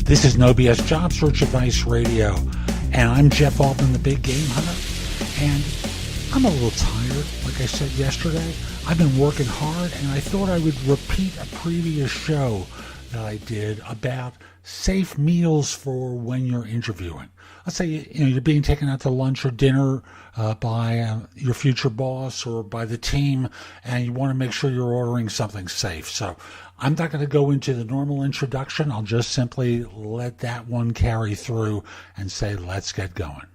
This is No BS Job Search Advice Radio, and I'm Jeff Altman, the Big Game Hunter, and I'm a little tired. Like I said yesterday, I've been working hard, and I thought I would repeat a previous show that I did about safe meals for when you're interviewing. Let's say you're being taken out to lunch or dinner by your future boss or by the team, and you want to make sure you're ordering something safe. So I'm not going to go into the normal introduction. I'll just simply let that one carry through and say, let's get going.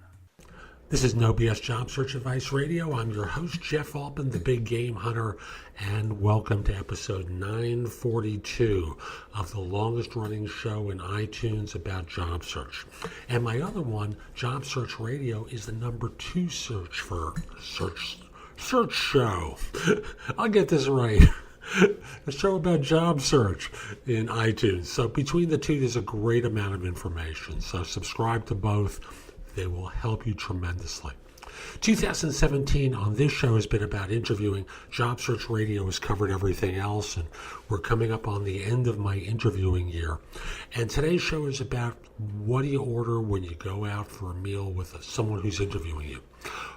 This is No BS Job Search Advice Radio. I'm your host, Jeff Altman, the Big Game Hunter, and welcome to episode 942 of the longest running show in iTunes about job search. And my other one, Job Search Radio, is the number 2 search show. I'll get this right. A show about job search in iTunes. So between the two, there's a great amount of information. So subscribe to both. They will help you tremendously. 2017 on this show has been about interviewing. Job Search Radio has covered everything else, and we're coming up on the end of my interviewing year. And today's show is about what do you order when you go out for a meal with someone who's interviewing you.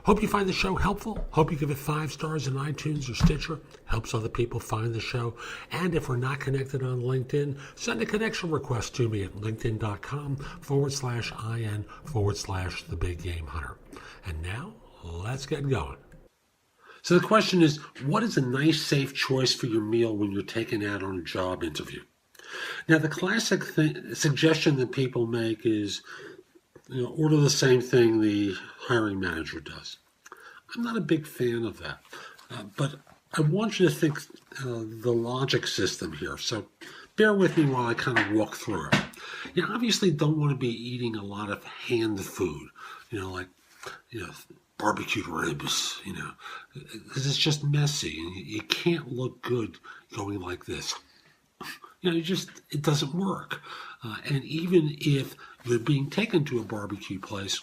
Hope you find the show helpful. Hope you give it 5 stars in iTunes or Stitcher. Helps other people find the show. And if we're not connected on LinkedIn, send a connection request to me at linkedin.com/IN/The Big Game Hunter. And now, let's get going. So the question is, what is a nice, safe choice for your meal when you're taken out on a job interview? Now, the classic suggestion that people make is, order the same thing the hiring manager does. I'm not a big fan of that, but I want you to think the logic system here. So bear with me while I kind of walk through it. You obviously don't want to be eating a lot of canned food, like barbecued ribs, because it's just messy and you can't look good going like this. It doesn't work. And even if you're being taken to a barbecue place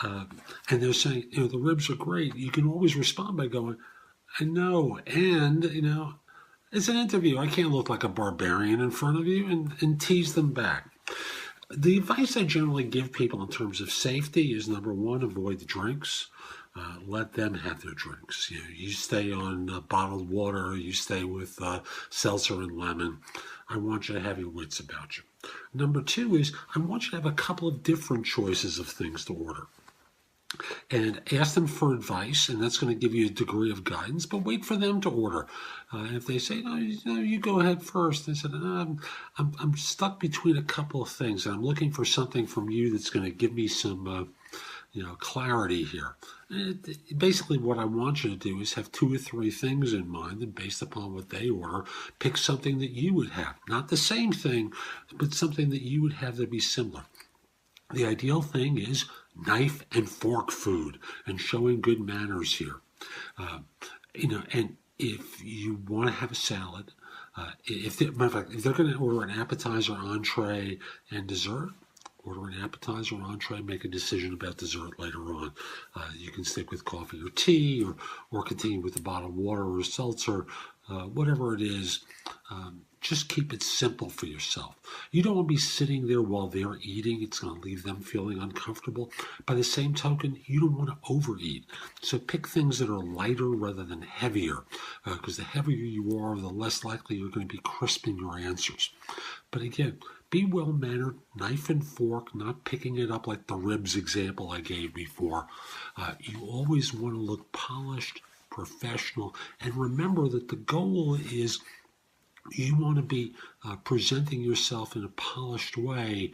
and they're saying, the ribs are great, you can always respond by going, I know, and, it's an interview. I can't look like a barbarian in front of you, and tease them back. The advice I generally give people in terms of safety is, number 1, avoid the drinks. Let them have their drinks. You stay on bottled water. You stay with seltzer and lemon. I want you to have your wits about you. Number 2 is I want you to have a couple of different choices of things to order. And ask them for advice, and that's going to give you a degree of guidance, but wait for them to order. If they say, no, you go ahead first, they said, I'm stuck between a couple of things, and I'm looking for something from you that's going to give me some clarity here. Basically, what I want you to do is have 2 or 3 things in mind, and based upon what they order, pick something that you would have. Not the same thing, but something that you would have that be similar. The ideal thing is knife and fork food and showing good manners here. And if you want to have a salad, if they're going to order an appetizer, entree, and dessert, order an appetizer, entree, make a decision about dessert later on. You can stick with coffee or tea or continue with a bottled water or a seltzer, whatever it is. Just keep it simple for yourself. You don't want to be sitting there while they're eating. It's going to leave them feeling uncomfortable. By the same token, you don't want to overeat. So pick things that are lighter rather than heavier, because the heavier you are, the less likely you're going to be crisp in your answers. But again, be well-mannered, knife and fork, not picking it up like the ribs example I gave before. You always want to look polished, professional, and remember that the goal is you want to be presenting yourself in a polished way,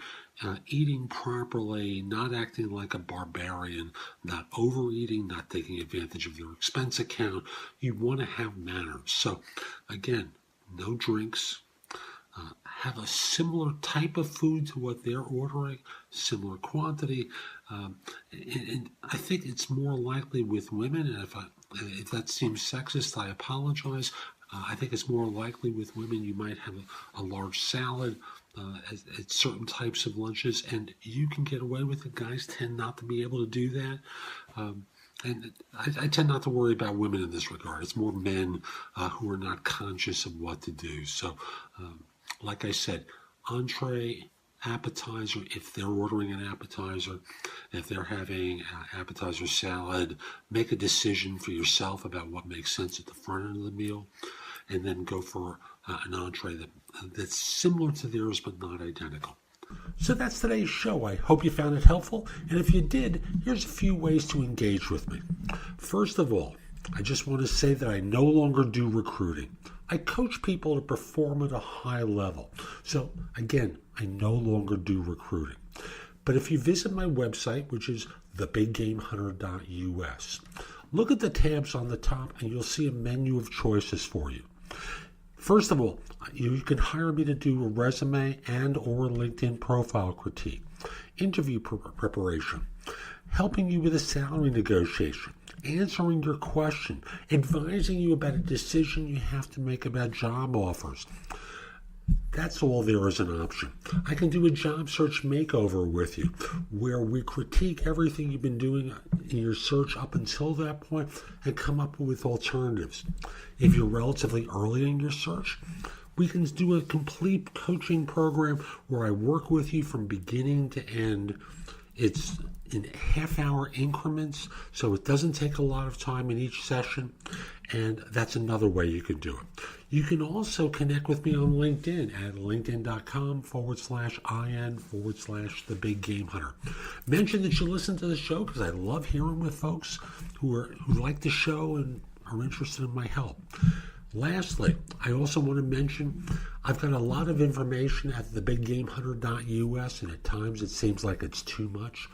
eating properly, not acting like a barbarian, not overeating, not taking advantage of your expense account. You want to have manners. So again, no drinks. Have a similar type of food to what they're ordering, similar quantity. And I think it's more likely with women, and if that seems sexist, I apologize. I think it's more likely with women you might have a large salad at certain types of lunches, and you can get away with it. Guys tend not to be able to do that. And I tend not to worry about women in this regard. It's more men who are not conscious of what to do. So, like I said, entree appetizer, if they're ordering an appetizer, if they're having appetizer salad, make a decision for yourself about what makes sense at the front end of the meal, and then go for an entree that's similar to theirs but not identical. So that's today's show. I hope you found it helpful, and if you did, here's a few ways to engage with me. First of all, I just want to say that I no longer do recruiting. I coach people to perform at a high level. So again, I no longer do recruiting. But if you visit my website, which is thebiggamehunter.us, look at the tabs on the top and you'll see a menu of choices for you. First of all, you can hire me to do a resume and or LinkedIn profile critique, interview preparation, helping you with a salary negotiation, answering your question, advising you about a decision you have to make about job offers. That's all there as an option. I can do a job search makeover with you where we critique everything you've been doing in your search up until that point and come up with alternatives. If you're relatively early in your search, we can do a complete coaching program where I work with you from beginning to end. It's in half-hour increments, so it doesn't take a lot of time in each session, and that's another way you can do it. You can also connect with me on LinkedIn at linkedin.com/IN/The Big Game Hunter. Mention that you listen to the show because I love hearing with folks who like the show and are interested in my help. Lastly, I also want to mention I've got a lot of information at thebiggamehunter.us, and at times it seems like it's too much.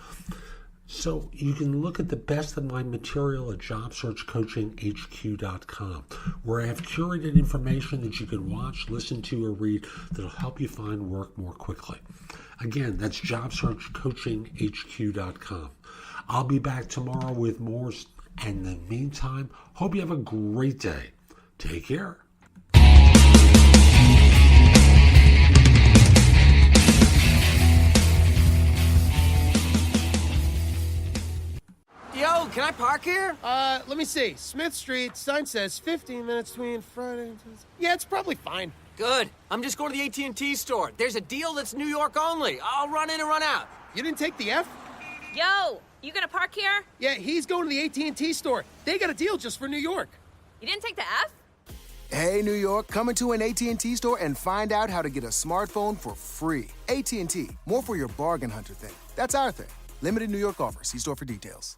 So you can look at the best of my material at jobsearchcoachinghq.com, where I have curated information that you can watch, listen to, or read that'll help you find work more quickly. Again, that's jobsearchcoachinghq.com. I'll be back tomorrow with more, and in the meantime, hope you have a great day. Take care. Yo, can I park here? Let me see. Smith Street, sign says 15 minutes between Friday and Tuesday. Yeah, it's probably fine. Good. I'm just going to the AT&T store. There's a deal that's New York only. I'll run in and run out. You didn't take the F? Yo, you gonna park here? Yeah, he's going to the AT&T store. They got a deal just for New York. You didn't take the F? Hey, New York, come into an AT&T store and find out how to get a smartphone for free. AT&T, more for your bargain hunter thing. That's our thing. Limited New York offer. See store for details.